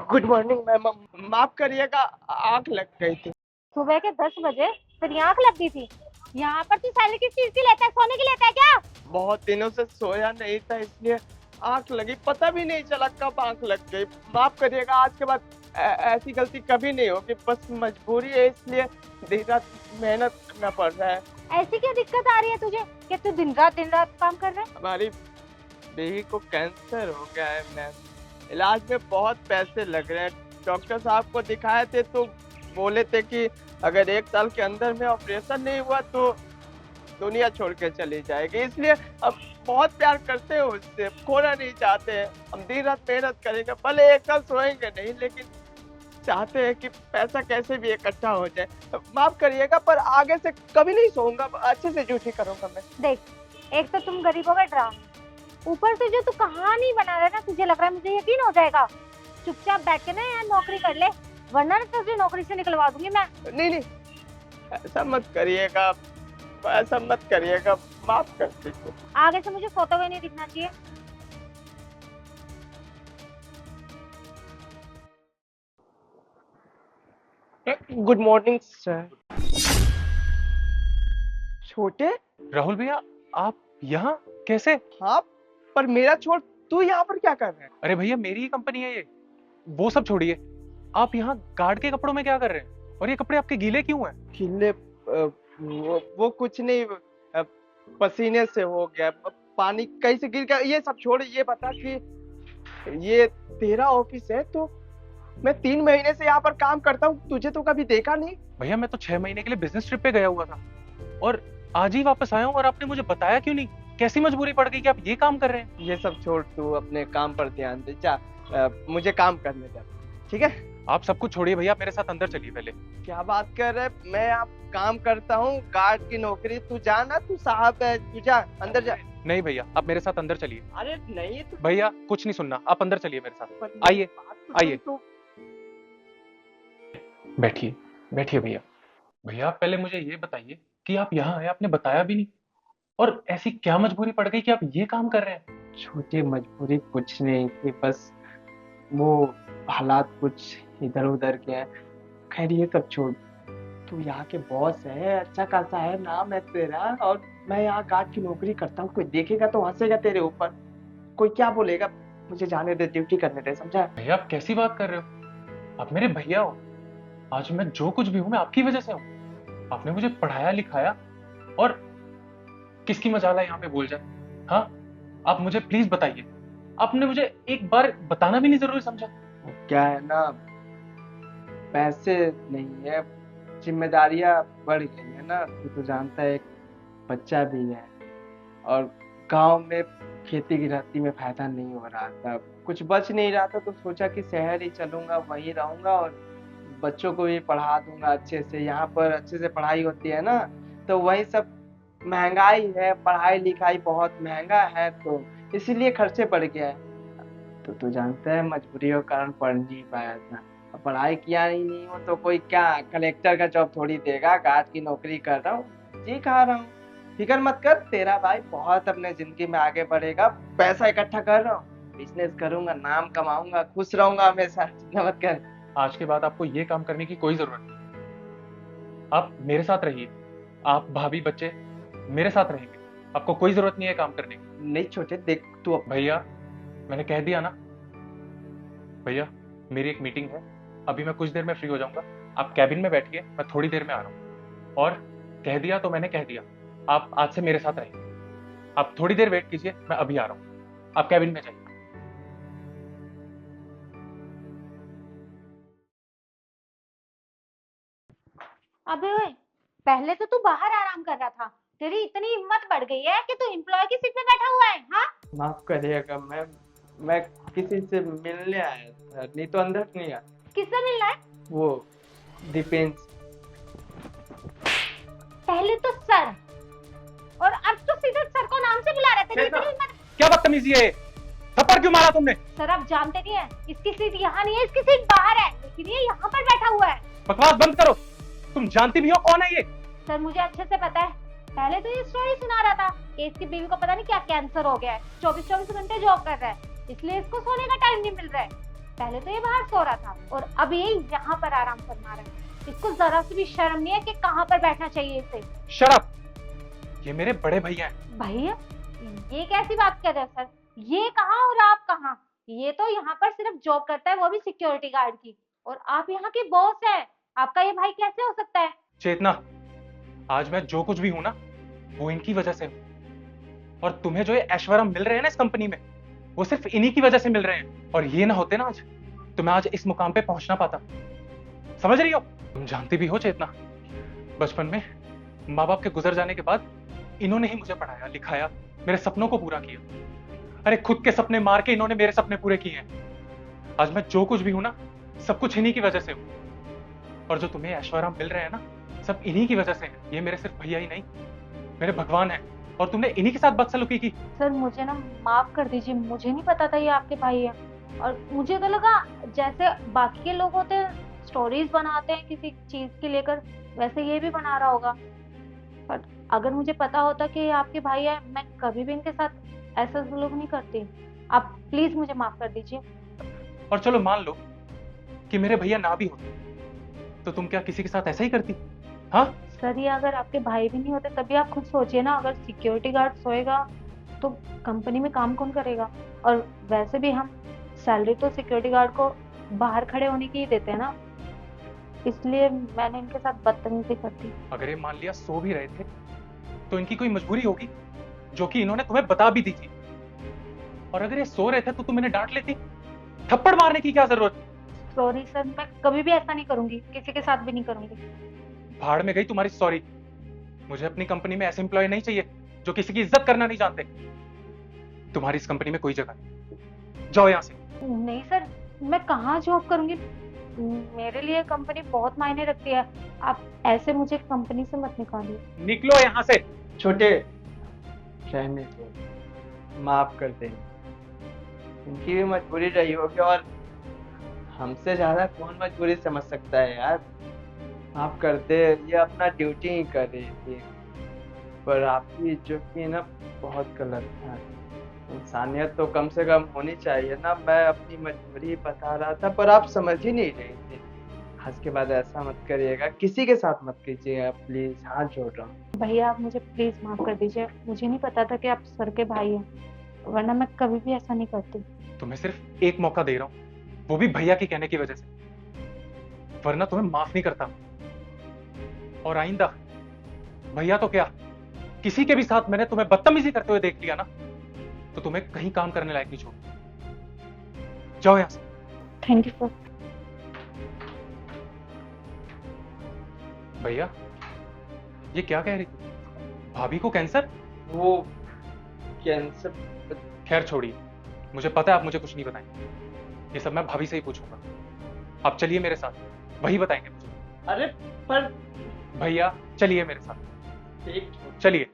Good morning ma'am, माफ करिएगा, आंख लग गई थी। सुबह के 10 बजे तेरी आंख लग गई थी। यहाँ पर तू सैलरी किस चीज की लेता है? सोने की लेता है क्या? बहुत दिनों से सोया नहीं था इसलिए आंख लगी, पता भी नहीं चला कब आंख लग गई। माफ करिएगा, आज के बाद ऐसी गलती कभी नहीं होगी। बस मजबूरी है, इसलिए दिन रात मेहनत करना पड़ रहा है। ऐसी क्या दिक्कत आ रही है तुझे कि तू दिन रात काम कर रहा है? हमारी बेटी को कैंसर हो गया है मैम, इलाज में बहुत पैसे लग रहे हैं। डॉक्टर साहब को दिखाए थे तो बोले थे कि अगर 1 साल के अंदर में ऑपरेशन नहीं हुआ तो दुनिया छोड़ के चली जाएगी। इसलिए अब बहुत प्यार करते हैं उससे, खोना नहीं चाहते हैं। हम दिन रात मेहनत करेंगे, भले 1 साल सोएंगे नहीं, लेकिन चाहते हैं कि पैसा कैसे भी इकट्ठा हो जाए। माफ करिएगा पर आगे से कभी नहीं सोऊंगा, अच्छे से ड्यूटी करूंगा मैं। देख, एक तो तुम गरीबों का ड्रामा, ऊपर से जो तू कहानी बना रहा है ना, तुझे लग रहा है मुझे यकीन हो जाएगा। चुपचाप बैठ के ना यार नौकरी कर ले, वरना तुझे नौकरी से निकलवा दूंगी मैं। नहीं नहीं, ऐसा मत करिएगा, ऐसा मत करिएगा, माफ कर दीजिए। आगे से मुझे सोते हुए नहीं दिखना चाहिए। Good morning sir. छोटे, राहुल भैया, आप यहाँ कैसे? हाँ पर मेरा छोड़, तू यहाँ पर क्या कर रहा है? अरे भैया, मेरी ही कंपनी है ये। वो सब छोड़िए, आप यहाँ गार्ड के कपड़ों में क्या कर रहे हैं? और ये कपड़े आपके गीले क्यों हैं? खिले वो कुछ नहीं, पसीने से हो गया, पानी कहीं से गिर गया। ये सब छोड़, ये बता कि ये तेरा ऑफिस है तो मैं 3 महीने से यहाँ पर काम करता हूँ, तुझे तो कभी देखा नहीं। भैया, मैं तो 6 महीने के लिए बिजनेस ट्रिप पे गया हुआ था और आज ही वापस आया हूँ, और आपने मुझे बताया क्यों नहीं? कैसी मजबूरी पड़ गई कि आप ये काम कर रहे हैं? ये सब छोड़, तू अपने काम पर ध्यान दे। जा, मुझे काम करने दे, ठीक है? आप सब कुछ छोड़िए भैया, मेरे साथ अंदर चलिए पहले। क्या बात कर रहे? मैं आप काम करता हूँ, गार्ड की नौकरी। तू जाना, तू साहब है, तू जा, अंदर जा। नहीं भैया, आप मेरे साथ अंदर चलिए। अरे नहीं तो भैया, कुछ नहीं सुनना, आप अंदर चलिए मेरे साथ। आइए आइए, बैठिए बैठिए भैया। भैया, आप पहले मुझे ये बताइए कि आप यहाँ आए, आपने बताया भी नहीं, और ऐसी क्या मजबूरी पड़ गई कि आप ये काम कर रहे हैं? छोटी मजबूरी कुछ नहीं थी, बस वो हालात कुछ इधर उधर के हैं। खैर ये सब छोड़, तू यहाँ के बॉस है, अच्छा खासा है, नाम है तेरा, और मैं यहाँ गार्ड की नौकरी करता हूँ। कोई देखेगा तो हंसेगा तेरे ऊपर, कोई क्या बोलेगा। मुझे जाने दे, ड्यूटी करने दे, समझा? भैया, आप कैसी बात कर रहे हो? आप मेरे भैया हो। आज मैं जो कुछ भी हूं, मैं आपकी वजह से हूं। आपने मुझे पढ़ाया लिखाया, और किसकी मजाल है यहाँ पे बोल जाए? हाँ, आप मुझे प्लीज बताइए। आपने मुझे एक बार बताना भी नहीं जरूरी समझा? क्या है ना, पैसे नहीं है, जिम्मेदारियां बढ़ गई है ना। तू तो जानता है, एक बच्चा भी है, और गांव में खेती गृहस्थी में फायदा नहीं हो रहा था, कुछ बच नहीं रहा था, तो सोचा कि शहर ही चलूंगा, वहीं रहूंगा और बच्चों को भी पढ़ा दूंगा अच्छे से। यहाँ पर अच्छे से पढ़ाई होती है ना, तो वही सब महंगाई है, पढ़ाई लिखाई बहुत महंगा है, तो इसीलिए खर्चे बढ़ गया है। तो तू जानता है, मजबूरियों के कारण पढ़ नहीं पाया था। अब पढ़ाई किया ही नहीं हो तो कोई क्या कलेक्टर का जॉब थोड़ी देगा। गार्ड की नौकरी कर रहा हूँ, जी खा रहा हूँ। फिक्र मत कर, तेरा भाई बहुत अपने जिंदगी में आगे बढ़ेगा। पैसा इकट्ठा कर रहा हूँ, बिजनेस करूंगा, नाम कमाऊंगा, खुश रहूंगा हमेशा, चिंता मत कर। आज के बाद आपको ये काम करने की कोई जरूरत नहीं। आप मेरे साथ रहिए, आप भाभी बच्चे मेरे साथ रहेंगे। आपको कोई जरूरत नहीं है काम करने की। नहीं छोटे, देख तू भैया, मैंने कह दिया ना। भैया, मेरी एक मीटिंग है, अभी मैं कुछ देर में फ्री हो जाऊंगा। आप कैबिन में बैठिए, मैं थोड़ी देर में आ रहा हूँ। और कह दिया तो मैंने कह दिया, आप आज से मेरे साथ रहिए। आप थोड़ी देर वेट कीजिए, मैं अभी आ रहा हूँ। आप कैबिन में जाइए। अबे ओए, पहले तो तू बाहर आराम कर रहा था, तेरी इतनी हिम्मत बढ़ गई है कि तू एम्प्लॉय की सीट पे बैठा हुआ है? हाँ, माफ करिएगा मैम, मैं किसी से मिलने आया था, नहीं तो अंदर नहीं आया। किससे मिलना है? वो दीपेंद्र। पहले तो सर, और अब तो सीधे सर को नाम से बुला रहे थे। इतनी हिम्मत! क्या बदतमीजी है? थप्पड़ क्यों मारा तुमने? सर, आप जानते नहीं है, इसकी सीट यहाँ नहीं है, इसकी सीट बाहर है, लेकिन ये यहाँ पर बैठा हुआ है। बकवास बंद करो। तुम जानती भी हो कौन है ये? सर, मुझे अच्छे से पता है। पहले तो ये स्टोरी सुना रहा था कि इसकी बीवी को पता नहीं क्या कैंसर हो गया है, 24-24 घंटे जॉब कर रहा है, इसलिए इसको सोने का टाइम नहीं मिल रहा है। पहले तो ये बाहर सो रहा था और अब ये यहाँ पर आराम फरमा रहा है। इसको जरा सी भी शर्म नहीं है कि कहाँ पर बैठना चाहिए इसे। Shut up! ये मेरे बड़े भैया हैं। भैया? ये कैसी बात कर रहे हो सर? ये कहाँ और आप कहाँ? ये तो यहाँ पर सिर्फ जॉब करता है, वो भी सिक्योरिटी गार्ड की, और आप यहाँ की बॉस है। आपका ये भाई कैसे हो सकता है? चेतना, आज मैं जो कुछ भी हूं ना, वो इनकी वजह से हूं। और तुम्हें जो ये ऐश्वर्य मिल रहे हैं ना इस कंपनी में, वो सिर्फ इन्हीं की वजह से मिल रहे हैं। और ये ना होते ना आज, तो मैं आज इस मुकाम पे पहुंच ना पाता। समझ रही हो? तुम जानती भी हो चेतना, बचपन में माँ बाप के गुजर जाने के बाद इन्होंने ही मुझे पढ़ाया लिखाया, मेरे सपनों को पूरा किया। अरे खुद के सपने मार के इन्होंने मेरे सपने पूरे किए हैं। आज मैं जो कुछ भी हूं ना, सब कुछ इन्हीं की वजह से हूं। और जो तुम्हें ऐश्वर्य मिल रहे हैं ना, सब इन्हीं की वजह से है। ये मेरे सिर्फ भैया ही नहीं, मेरे भगवान है। और तुमने इन्हीं के साथ बदसलूकी की। सर मुझे ना माफ कर दीजिए, मुझे नहीं पता था ये आपके भाई है। और मुझे तो लगा जैसे बाकी के लोग होते हैं, स्टोरीज बनाते हैं किसी चीज के लेकर, वैसे ये भी बना रहा होगा। पर अगर मुझे पता होता कि ये आपके भाई है, मैं कभी भी इनके साथ ऐसा जुल्म नहीं करती। आप प्लीज मुझे माफ कर दीजिए। और चलो मान लो कि मेरे भैया ना भी होते, तो तुम क्या किसी के साथ ऐसा ही करती? हाँ सर ये अगर आपके भाई भी नहीं होते तभी आप खुद सोचिए ना, अगर सिक्योरिटी गार्ड सोएगा तो कंपनी में काम कौन करेगा? और वैसे भी हम सैलरी तो सिक्योरिटी गार्ड को बाहर खड़े होने की ही देते हैं ना, इसलिए मैंने इनके साथ बदतमीजी कर दी। अगर ये मान लिया सो भी रहे थे, तो इनकी कोई मजबूरी होगी जो कि इन्होंने तुम्हें बता भी दी थी। और अगर ये सो रहे थे तो तुम इन्हें डांट लेती। थप्पड़ मारने की क्या जरूरत? सॉरी सर, मैं कभी भी ऐसा नहीं करूंगी, किसी के साथ भी नहीं करूंगी। भाड़ में गई तुम्हारी सॉरी। मुझे अपनी कंपनी में ऐसे एम्प्लॉय नहीं चाहिए जो किसी की इज्जत करना नहीं जानते। तुम्हारी इस कंपनी में कोई जगह नहीं, जाओ यहाँ से। नहीं सर, मैं कहाँ जॉब करूंगी? मेरे लिए कंपनी बहुत मायने रखती है। आप ऐसे मुझे कंपनी से मत निकालिए। निकलो यहाँ से। छोटे, रहने दो, माफ कर दें। इनकी भी मजबूरी रही होगी, और हमसे ज्यादा कौन मजबूरी समझ सकता है यार। माफ कर दे, ये अपना ड्यूटी ही कर रही थी। पर आपकी इज्जत की ना बहुत गलत था। इंसानियत तो कम से कम होनी चाहिए ना। मैं अपनी मजबूरी बता रहा था, पर आप समझ ही नहीं रहे थे। आज के बाद ऐसा मत करिएगा, किसी के साथ मत कीजिएगा प्लीज, हाथ जोड़ रहा हूँ। भैया आप मुझे प्लीज माफ कर दीजिए, मुझे नहीं पता था कि आप सर के भाई हैं, वरना मैं कभी भी ऐसा नहीं करती। तुम्हें सिर्फ एक मौका दे रहा हूँ, वो भी भैया के कहने की वजह से, वरना तुम्हें माफ नहीं करता। और आइंदा भैया तो क्या, किसी के भी साथ मैंने तुम्हें बदतमीजी करते हुए देख लिया ना, तो तुम्हें कहीं काम करने लायक नहीं छोड़। जाओ यहां से। Thank you sir. भैया ये क्या कह रही थी? भाभी को कैंसर? वो कैंसर? खैर छोड़िए, मुझे पता है आप मुझे कुछ नहीं बताएंगे। ये सब मैं भाभी से ही पूछूंगा। आप चलिए मेरे साथ, वही बताएंगे मुझे। अरे पर भैया चलिए मेरे साथ, ठीक, चलिए।